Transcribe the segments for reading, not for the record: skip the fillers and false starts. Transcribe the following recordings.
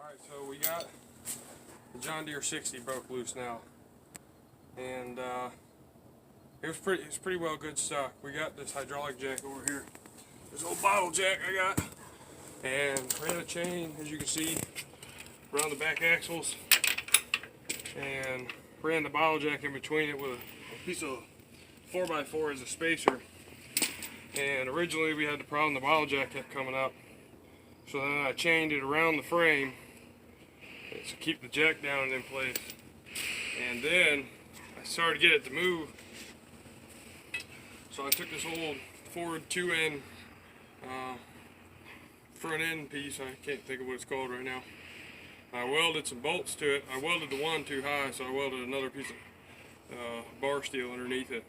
Alright, so we got the John Deere 60 broke loose now. And it's pretty well good stock. We got this hydraulic jack over here. This old bottle jack I got. And ran a chain, as you can see, around the back axles. And ran the bottle jack in between it with a piece of 4x4 as a spacer. And originally we had the problem the bottle jack kept coming up. So then I chained it around the frame to keep the jack down in place. And then I started to get it to move. So I took this old Ford 2N front end piece, I can't think of what it's called right now. I welded some bolts to it. I welded the one too high, so I welded another piece of bar steel underneath it.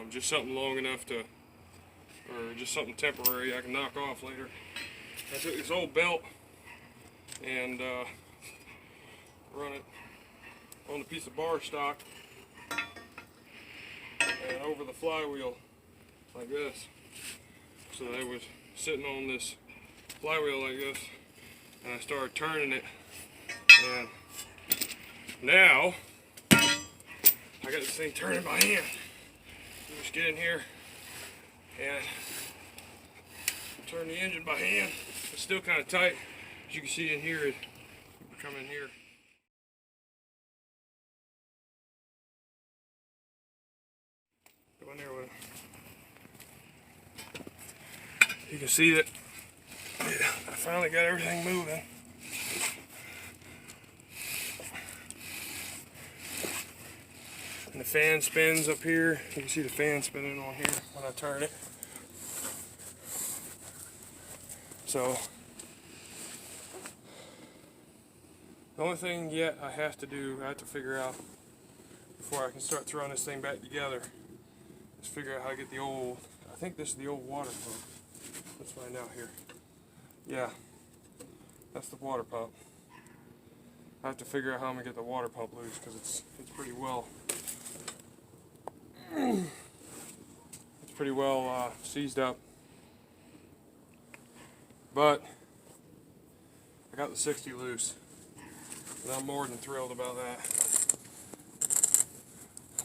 Just something long enough to, or just something temporary I can knock off later. I took this old belt and run it on a piece of bar stock and over the flywheel like this. So I was sitting on this flywheel like this, and I started turning it, and now I got this thing turning by hand. You just get in here and turn the engine by hand. It's still kind of tight, as you can see in here. Come in here. Go in there with it. You can see that I finally got everything moving. And the fan spins up here. You can see the fan spinning on here when I turn it. So the only thing yet I have to figure out before I can start throwing this thing back together is figure out how to get the old, I think this is the old water pump. Let's find out here. Yeah, that's the water pump. I have to figure out how I'm gonna get the water pump loose because it's pretty well seized up. But I got the 60 loose, and I'm more than thrilled about that.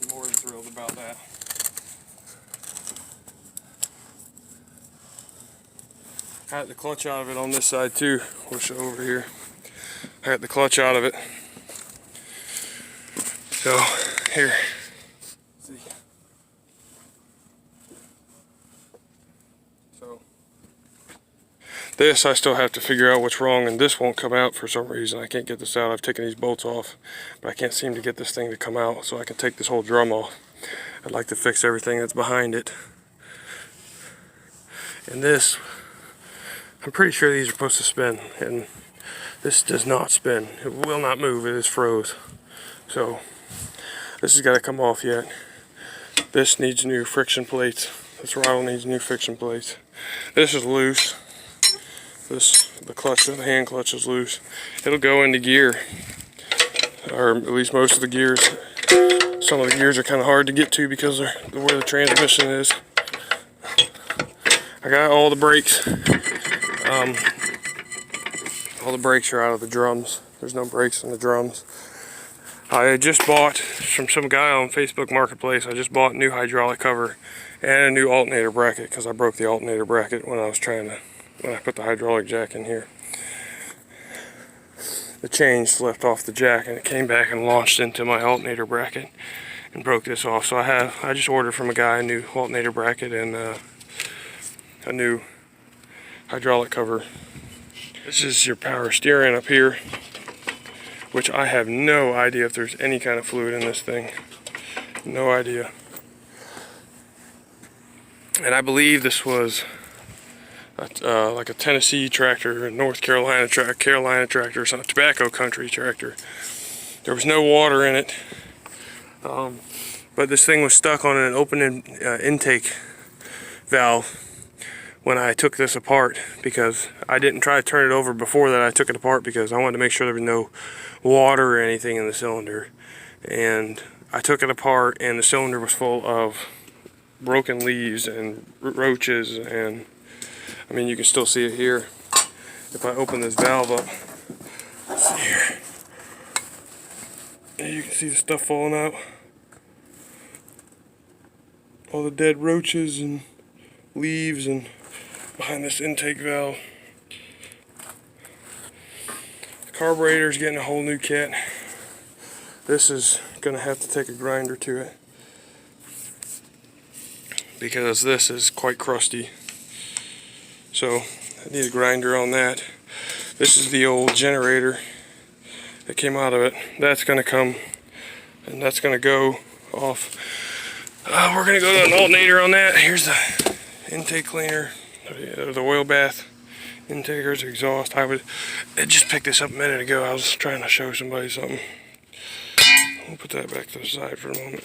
I'm more than thrilled about that. I got the clutch out of it on this side too. We'll show over here. I got the clutch out of it. So here, see. So this I still have to figure out what's wrong, and this won't come out for some reason. I can't get this out. I've taken these bolts off, but I can't seem to get this thing to come out so I can take this whole drum off. I'd like to fix everything that's behind it. And this, I'm pretty sure these are supposed to spin, and this does not spin. It will not move. It is froze. So this has got to come off yet. This needs new friction plates. This rattle needs new friction plates. This is loose. The clutch, the hand clutch is loose. It'll go into gear, or at least most of the gears. Some of the gears are kind of hard to get to because of where the transmission is. I got all the brakes. All the brakes are out of the drums. There's no brakes in the drums. I just bought from some guy on Facebook Marketplace. I just bought a new hydraulic cover and a new alternator bracket because I broke the alternator bracket when I put the hydraulic jack in here. The chain slipped off the jack and it came back and launched into my alternator bracket and broke this off. So I just ordered from a guy a new alternator bracket and a new hydraulic cover. This is your power steering up here, which I have no idea if there's any kind of fluid in this thing. No idea. And I believe this was like a Tennessee tractor, a North Carolina tractor, or some tobacco country tractor. There was no water in it, but this thing was stuck on an open intake valve when I took this apart, because I didn't try to turn it over before that. I took it apart because I wanted to make sure there was no water or anything in the cylinder. And I took it apart and the cylinder was full of broken leaves and roaches, and I mean, you can still see it here. If I open this valve up, Let's see here. And you can see the stuff falling out. All the dead roaches and leaves and behind this intake valve. The carburetor's getting a whole new kit. This is gonna have to take a grinder to it because this is quite crusty. So I need a grinder on that. This is the old generator that came out of it. That's gonna come and that's gonna go off. We're gonna go to an alternator on that. Here's the intake cleaner, the oil bath intaker's exhaust. I just picked this up a minute ago. I was trying to show somebody something. We'll put that back to the side for a moment.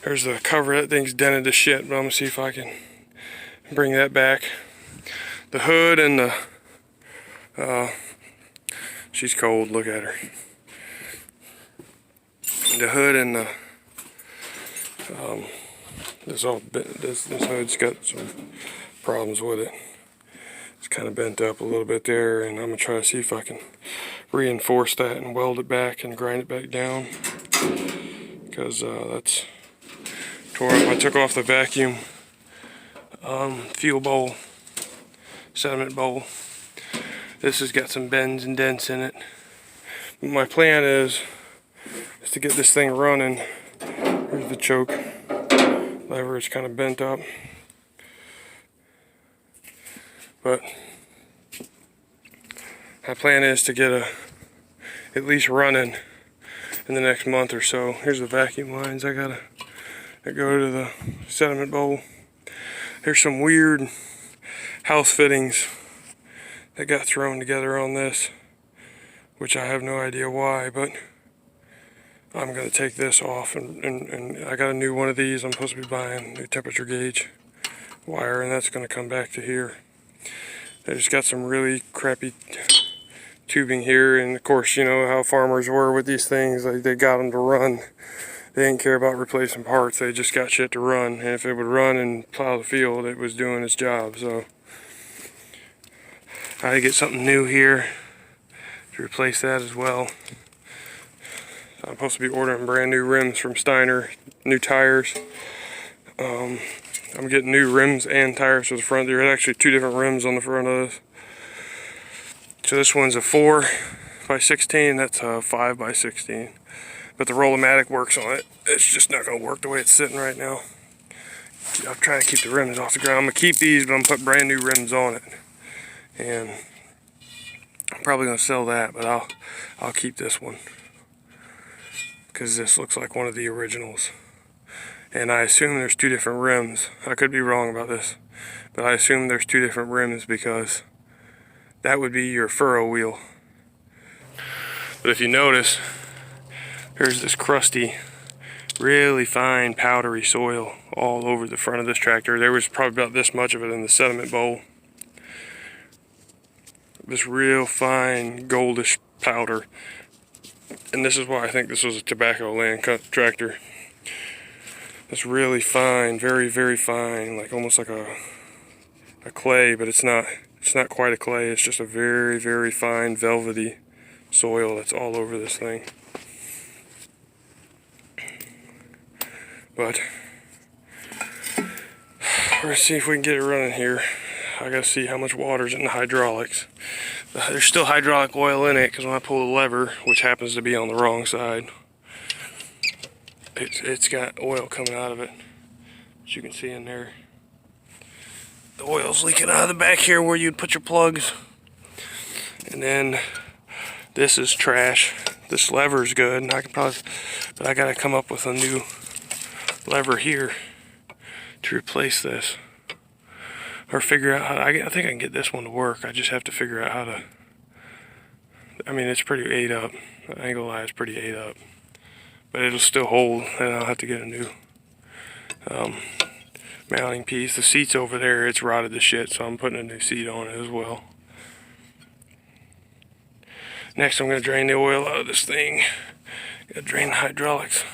There's the cover. That thing's dented to shit, but I'm gonna see if I can bring that back. The hood and the she's cold. Look at her. The hood and the this hood's got some problems with it. It's kind of bent up a little bit there, and I'm gonna try to see if I can reinforce that and weld it back and grind it back down, because that's tore up. I took off the vacuum fuel bowl, sediment bowl. This has got some bends and dents in it. My plan is to get this thing running. Here's the choke lever. It's kind of bent up, but my plan is to get at least running in the next month or so. Here's the vacuum lines that go to the sediment bowl. There's some weird house fittings that got thrown together on this, which I have no idea why, but I'm going to take this off, and I got a new one of these. I'm supposed to be buying a new temperature gauge wire, and that's going to come back to here. I just got some really crappy tubing here, and of course, you know how farmers were with these things. They got them to run. They didn't care about replacing parts. They just got shit to run, and if it would run and plow the field, it was doing its job. So I had to get something new here to replace that as well. I'm supposed to be ordering brand new rims from Steiner, new tires. I'm getting new rims and tires for the front. There are actually two different rims on the front of this. So this one's a 4x16, that's a 5x16. But the Roll-O-Matic works on it. It's just not going to work the way it's sitting right now. I'm trying to keep the rims off the ground. I'm going to keep these, but I'm going to put brand new rims on it. And I'm probably going to sell that, but I'll keep this one, because this looks like one of the originals. And I assume there's two different rims. I could be wrong about this, but I assume there's two different rims because that would be your furrow wheel. But if you notice, there's this crusty, really fine powdery soil all over the front of this tractor. There was probably about this much of it in the sediment bowl. This real fine goldish powder. And this is why I think this was a tobacco land cut tractor. It's really fine, very, very fine, like almost like a clay, but it's not quite a clay. It's just a very, very fine velvety soil that's all over this thing. But we're gonna see if we can get it running here. I gotta see how much water's in the hydraulics. There's still hydraulic oil in it, because when I pull the lever, which happens to be on the wrong side, it's got oil coming out of it, as you can see in there. The oil's leaking out of the back here where you'd put your plugs. And then this is trash. This lever's good, and but I gotta come up with a new lever here to replace this, or figure out how I think I can get this one to work. I just have to figure out how to. I mean, it's pretty ate up. I ain't gonna lie, it's pretty ate up, but it'll still hold, and I'll have to get a new mounting piece. The seat's over there, it's rotted to shit, so I'm putting a new seat on it as well. Next, I'm gonna drain the oil out of this thing. Gotta drain the hydraulics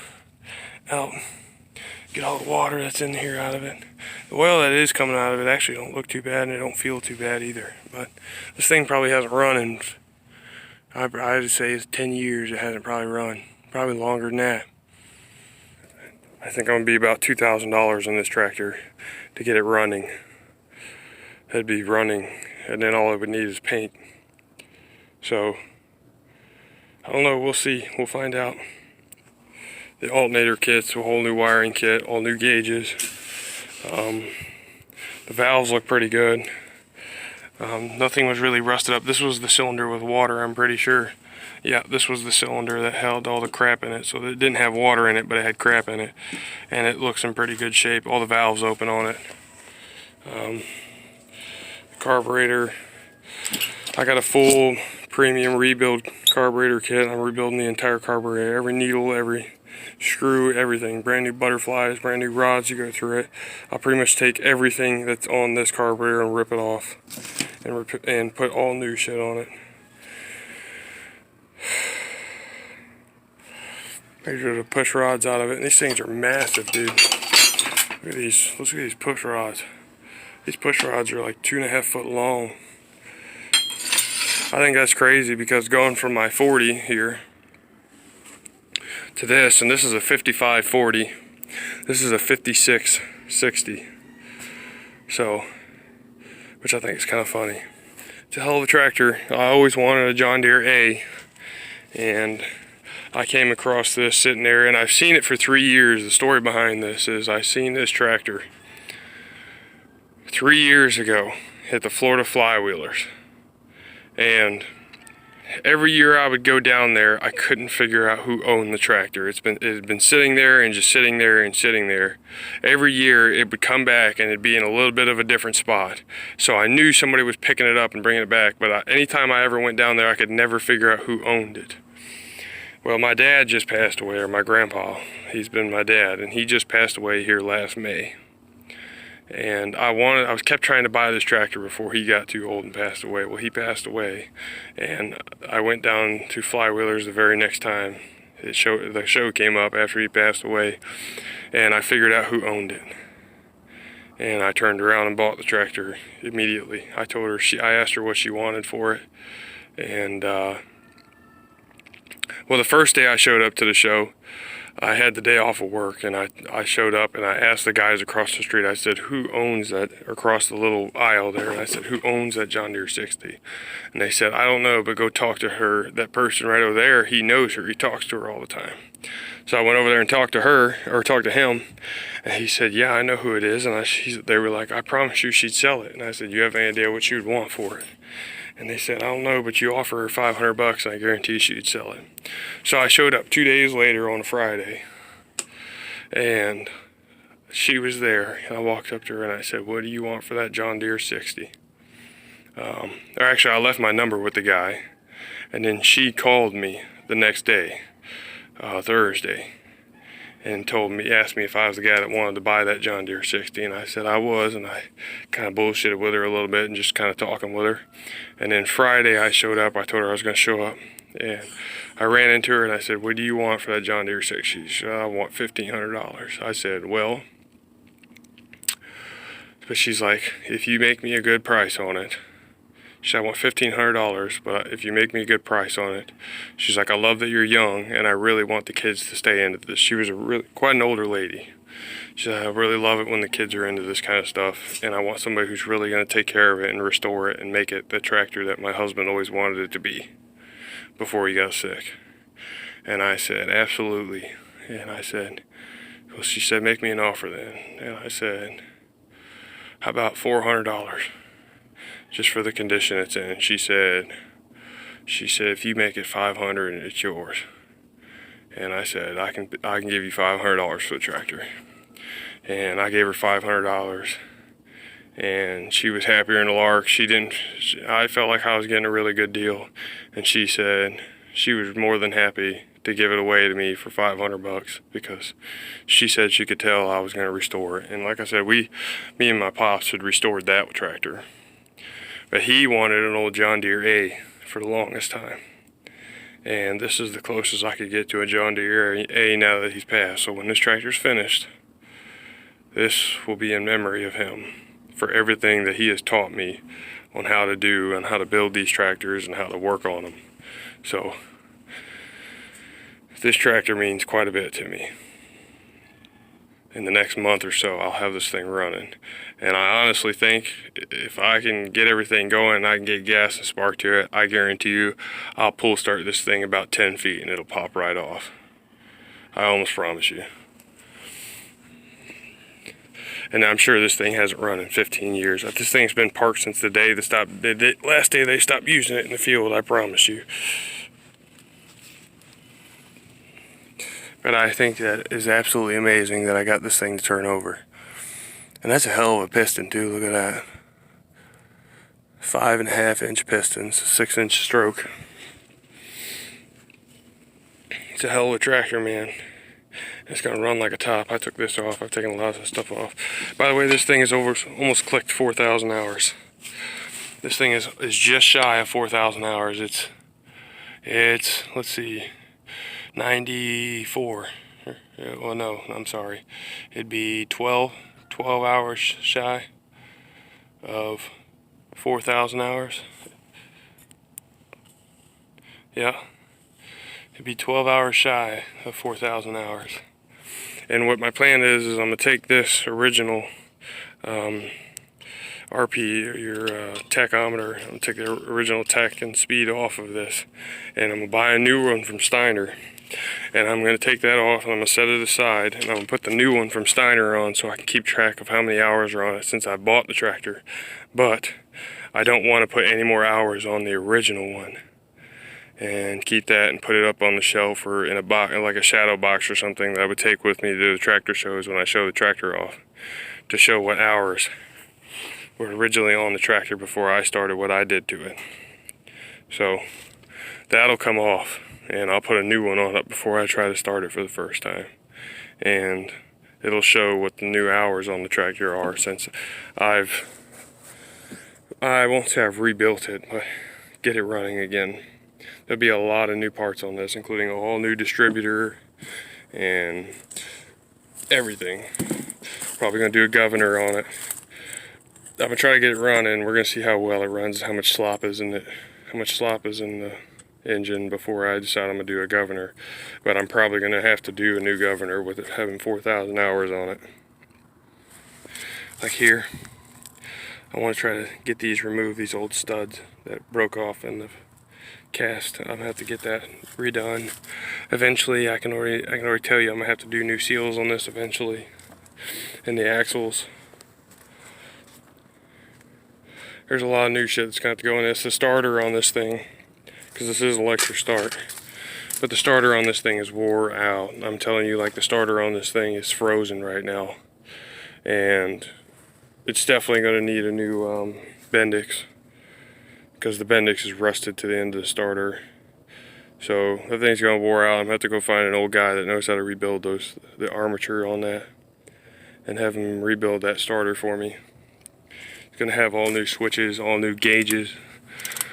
out. Get all the water that's in here out of it. The oil that is coming out of it actually don't look too bad, and it don't feel too bad either. But this thing probably hasn't run in I'd say it's 10 years it hasn't probably run. Probably longer than that. I think I'm going to be about $2,000 on this tractor to get it running. It'd be running, and then all it would need is paint. So, I don't know, we'll see. We'll find out. The alternator kit's a whole new wiring kit, all new gauges. The valves look pretty good. Nothing was really rusted up. This was the cylinder with water, I'm pretty sure. Yeah, this was the cylinder that held all the crap in it. So it didn't have water in it, but it had crap in it. And it looks in pretty good shape. All the valves open on it. The carburetor. I got a full premium rebuild carburetor kit. I'm rebuilding the entire carburetor. Every needle, every screw, everything. Brand new butterflies, brand new rods to go through it. I'll pretty much take everything that's on this carburetor and rip it off. And put all new shit on it. Measure the push rods out of it. And these things are massive, dude. Look at these. Let's look at these push rods. These push rods are like 2.5 foot long. I think that's crazy because going from my 40 here to this, and this is a 5540. This is a 5660. So, which I think is kind of funny. It's a hell of a tractor. I always wanted a John Deere A, and I came across this sitting there, and I've seen it for 3 years. The story behind this is I seen this tractor 3 years ago at the Florida Flywheelers, and every year I would go down there, I couldn't figure out who owned the tractor. It had been sitting there and just sitting there and sitting there. Every year it would come back and it'd be in a little bit of a different spot. So I knew somebody was picking it up and bringing it back, but anytime I ever went down there, I could never figure out who owned it. Well, my dad just passed away, or my grandpa. He's been my dad, and he just passed away here last May. And I kept trying to buy this tractor before he got too old and passed away. Well, he passed away, and I went down to Flywheelers the very next time the show came up after he passed away, and I figured out who owned it. And I turned around and bought the tractor immediately. I told her, I asked her what she wanted for it, and well, the first day I showed up to the show, I had the day off of work, and I showed up and I asked the guys across the street, I said, who owns that, across the little aisle there, and I said, who owns that John Deere 60? And they said, I don't know, but go talk to her. That person right over there, he knows her, he talks to her all the time. So I went over there and talked to her, or talked to him, and he said, yeah, I know who it is. And they were like, I promise you she'd sell it. And I said, you have any idea what she would want for it? And they said, I don't know, but you offer her $500 and I guarantee she'd sell it. So I showed up 2 days later on a Friday, and she was there. And I walked up to her and I said, what do you want for that John Deere 60? Or actually, I left my number with the guy, and then she called me the next day, Thursday, and asked me if I was the guy that wanted to buy that John Deere 60, and I said I was, and I kind of bullshitted with her a little bit and just kind of talking with her. And then Friday I showed up. I told her I was going to show up, and I ran into her and I said, what do you want for that John Deere 60? She said, I want $1,500. I said, well, but she's like, if you make me a good price on it, she said, I want $1,500, but if you make me a good price on it. She's like, I love that you're young, and I really want the kids to stay into this. She was quite an older lady. She said, I really love it when the kids are into this kind of stuff, and I want somebody who's really going to take care of it and restore it and make it the tractor that my husband always wanted it to be before he got sick. And I said, absolutely. And I said, well, she said, make me an offer then. And I said, how about $400? Just for the condition it's in. And she said, if you make it $500, it's yours. And I said, I can give you $500 for the tractor. And I gave her $500, and she was happier in the lark. I felt like I was getting a really good deal, and she said she was more than happy to give it away to me for $500 because she said she could tell I was going to restore it. And like I said, me and my pops had restored that tractor. But he wanted an old John Deere A for the longest time. And this is the closest I could get to a John Deere A now that he's passed. So when this tractor's finished, this will be in memory of him for everything that he has taught me on how to do and how to build these tractors and how to work on them. So this tractor means quite a bit to me. In the next month or so, I'll have this thing running. And I honestly think if I can get everything going and I can get gas and spark to it, I guarantee you I'll pull start this thing about 10 feet and it'll pop right off. I almost promise you. And I'm sure this thing hasn't run in 15 years. This thing's been parked since the day last day they stopped using it in the field, I promise you. But I think that is absolutely amazing that I got this thing to turn over. And that's a hell of a piston too, look at that. 5.5 inch pistons, 6 inch stroke. It's a hell of a tractor, man. It's gonna run like a top. I took this off, I've taken a lot of stuff off. By the way, this thing is almost clicked 4,000 hours. This thing is just shy of 4,000 hours. It's, let's see, 94. Well, no, I'm sorry. It'd be 12 hours shy of 4,000 hours. Yeah. It'd be 12 hours shy of 4,000 hours. And what my plan is I'm going to take this original RP, your tachometer, I'm going to take the original tach and speed off of this, and I'm going to buy a new one from Steiner. And I'm going to take that off and I'm going to set it aside, and I'm going to put the new one from Steiner on so I can keep track of how many hours are on it since I bought the tractor. But I don't want to put any more hours on the original one, and keep that and put it up on the shelf or in a box, like a shadow box or something that I would take with me to the tractor shows when I show the tractor off, to show what hours were originally on the tractor before I started what I did to it. So that'll come off, and I'll put a new one on it before I try to start it for the first time. And it'll show what the new hours on the tractor are, since I won't say I've rebuilt it, but get it running again. There'll be a lot of new parts on this, including a whole new distributor and everything. Probably gonna do a governor on it. I'm gonna try to get it running. We're gonna see how well it runs, how much slop is in it, how much slop is in the engine before I decide I'm gonna do a governor. But I'm probably gonna have to do a new governor with it having 4,000 hours on it. Like here, I want to try to get these removed, these old studs that broke off in the cast. I'm gonna have to get that redone eventually. I can already tell you I'm gonna have to do new seals on this eventually, and the axles. There's a lot of new shit that's gonna have to go in this. The starter on this thing, because this is electric start, but the starter on this thing is wore out. I'm telling you, like, the starter on this thing is frozen right now, and it's definitely gonna need a new Bendix, because the Bendix is rusted to the end of the starter. So that thing's gonna wore out. I'm gonna have to go find an old guy that knows how to rebuild the armature on that, and have him rebuild that starter for me. It's gonna have all new switches, all new gauges.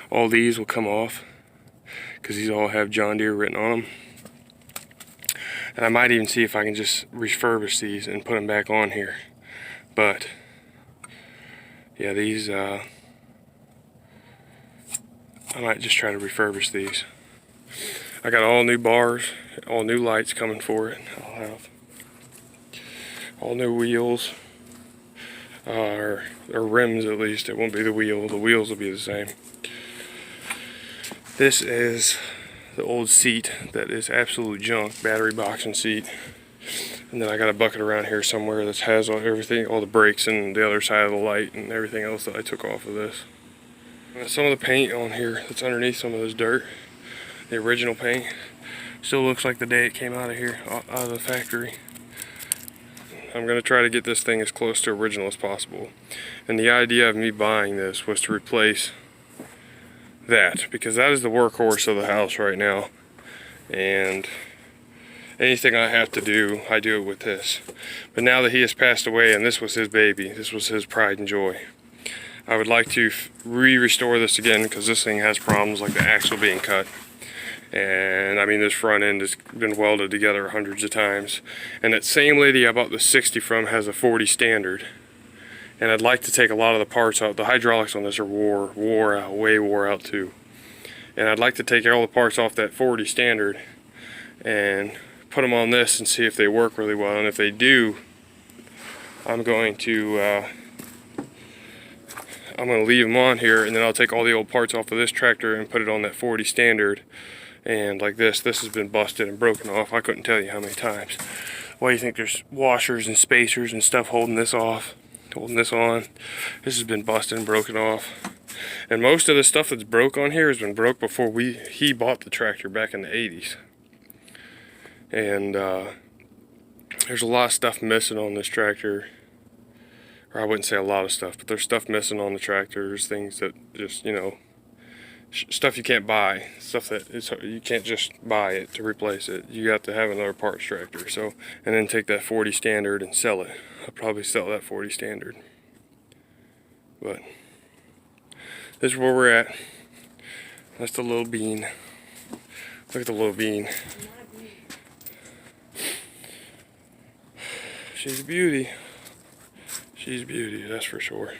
All these will come off, because these all have John Deere written on them. And I might even see if I can just refurbish these and put them back on here. But yeah, these I might just try to refurbish these. I got all new bars, all new lights coming for it. I'll have all new wheels, or rims at least. It won't be the wheel. The wheels will be the same. This is the old seat that is absolute junk, battery box and seat. And then I got a bucket around here somewhere that has everything, all the brakes and the other side of the light and everything else that I took off of this. Some of the paint on here that's underneath some of this dirt, the original paint, still looks like the day it came out of here, out of the factory. I'm going to try to get this thing as close to original as possible. And the idea of me buying this was to replace that, because that is the workhorse of the house right now. And anything I have to do, I do it with this. But now that he has passed away and this was his baby, this was his pride and joy, I would like to restore this again, because this thing has problems like the axle being cut. And I mean, this front end has been welded together hundreds of times. And that same lady I bought the 60 from has a 40 standard. And I'd like to take a lot of the parts out. The hydraulics on this are way wore out too. And I'd like to take all the parts off that 40 standard and put them on this and see if they work really well. And if they do, I'm going to leave them on here, and then I'll take all the old parts off of this tractor and put it on that 40 standard. And like this has been busted and broken off. I couldn't tell you how many times. Why do you think there's washers and spacers and stuff holding this off, holding this on? This has been busted and broken off. And most of the stuff that's broke on here has been broke before he bought the tractor back in the 80s. And there's a lot of stuff missing on this tractor. Or I wouldn't say a lot of stuff, but there's stuff missing on the tractor. There's things that just, you know, stuff you can't buy. Stuff that you can't just buy it to replace it. You got to have another parts tractor. So, and then take that 40 standard and sell it. I'll probably sell that 40 standard. But this is where we're at. That's the little bean. Look at the little bean. She's a beauty. She's a beauty, that's for sure.